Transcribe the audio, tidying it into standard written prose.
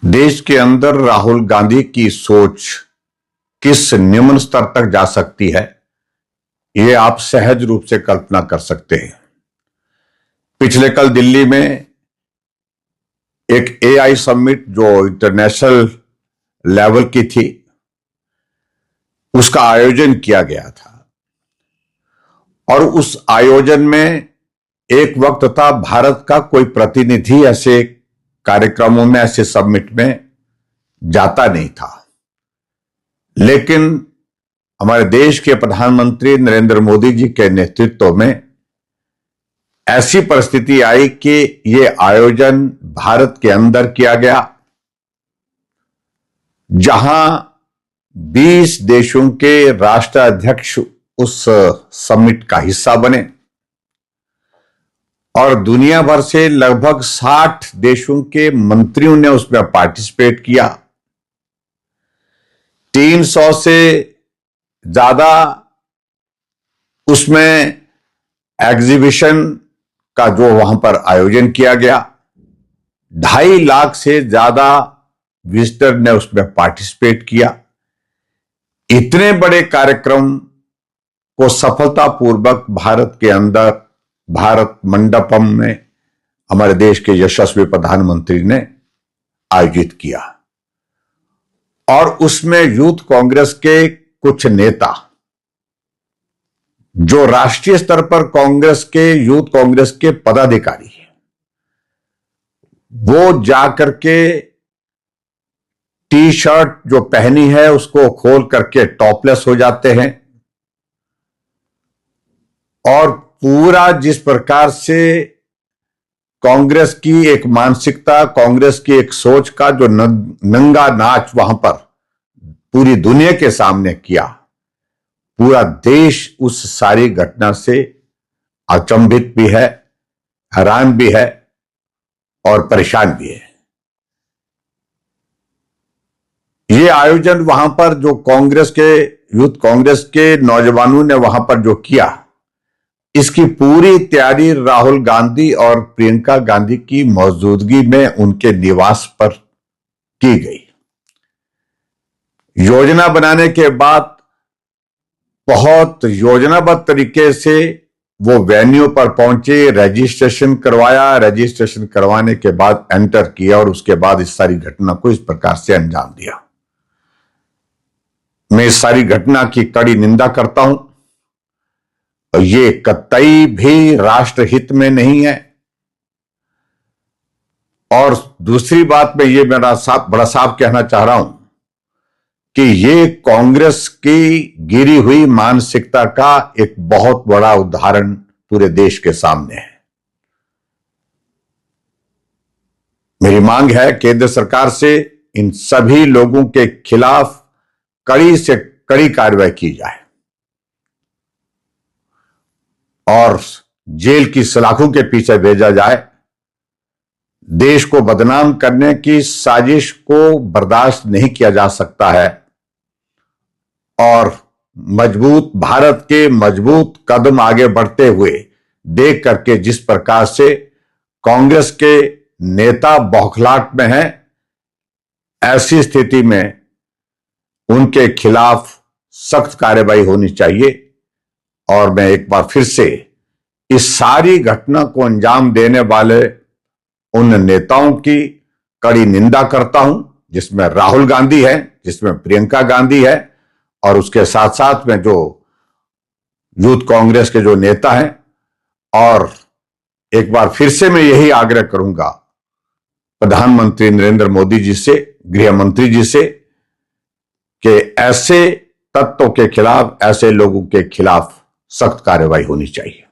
देश के अंदर राहुल गांधी की सोच किस निम्न स्तर तक जा सकती है, यह आप सहज रूप से कल्पना कर सकते हैं। पिछले कल दिल्ली में एक एआई समिट जो इंटरनेशनल लेवल की थी, उसका आयोजन किया गया था और उस आयोजन में एक वक्त था भारत का कोई प्रतिनिधि ऐसे कार्यक्रमों में, ऐसे समिट में जाता नहीं था। लेकिन हमारे देश के प्रधानमंत्री नरेंद्र मोदी जी के नेतृत्व में ऐसी परिस्थिति आई कि यह आयोजन भारत के अंदर किया गया, जहां 20 देशों के राष्ट्राध्यक्ष उस समिट का हिस्सा बने और दुनिया भर से लगभग 60 देशों के मंत्रियों ने उसमें पार्टिसिपेट किया। 300 से ज्यादा उसमें एग्जीबिशन का जो वहां पर आयोजन किया गया, 2.5 लाख से ज्यादा विजिटर ने उसमें पार्टिसिपेट किया। इतने बड़े कार्यक्रम को सफलतापूर्वक भारत के अंदर, भारत मंडपम में हमारे देश के यशस्वी प्रधानमंत्री ने आयोजित किया और उसमें यूथ कांग्रेस के कुछ नेता, जो राष्ट्रीय स्तर पर कांग्रेस के, यूथ कांग्रेस के पदाधिकारी हैं, वो जाकर के टी शर्ट जो पहनी है उसको खोल करके टॉपलेस हो जाते हैं और पूरा जिस प्रकार से कांग्रेस की एक मानसिकता, कांग्रेस की एक सोच का जो नंगा नाच वहां पर पूरी दुनिया के सामने किया, पूरा देश उस सारी घटना से अचंभित भी है, हैरान भी है और परेशान भी है। ये आयोजन वहां पर जो कांग्रेस के, यूथ कांग्रेस के नौजवानों ने वहां पर जो किया, इसकी पूरी तैयारी राहुल गांधी और प्रियंका गांधी की मौजूदगी में उनके निवास पर की गई। योजना बनाने के बाद बहुत योजनाबद्ध तरीके से वो वेन्यू पर पहुंचे, रजिस्ट्रेशन करवाया, रजिस्ट्रेशन करवाने के बाद एंटर किया और उसके बाद इस सारी घटना को इस प्रकार से अंजाम दिया। मैं इस सारी घटना की कड़ी निंदा करता हूं। ये कतई भी राष्ट्र हित में नहीं है। और दूसरी बात मैं ये बड़ा साफ कहना चाह रहा हूं कि ये कांग्रेस की गिरी हुई मानसिकता का एक बहुत बड़ा उदाहरण पूरे देश के सामने है। मेरी मांग है केंद्र सरकार से इन सभी लोगों के खिलाफ कड़ी से कड़ी कार्रवाई की जाए और जेल की सलाखों के पीछे भेजा जाए। देश को बदनाम करने की साजिश को बर्दाश्त नहीं किया जा सकता है और मजबूत भारत के मजबूत कदम आगे बढ़ते हुए देख करके जिस प्रकार से कांग्रेस के नेता बौखलाहट में हैं, ऐसी स्थिति में उनके खिलाफ सख्त कार्रवाई होनी चाहिए। और मैं एक बार फिर से इस सारी घटना को अंजाम देने वाले उन नेताओं की कड़ी निंदा करता हूं, जिसमें राहुल गांधी है, जिसमें प्रियंका गांधी है और उसके साथ साथ में जो यूथ कांग्रेस के जो नेता हैं। और एक बार फिर से मैं यही आग्रह करूंगा प्रधानमंत्री नरेंद्र मोदी जी से, गृह मंत्री जी से, कि ऐसे तत्वों के खिलाफ, ऐसे लोगों के खिलाफ सख्त कार्रवाई होनी चाहिए।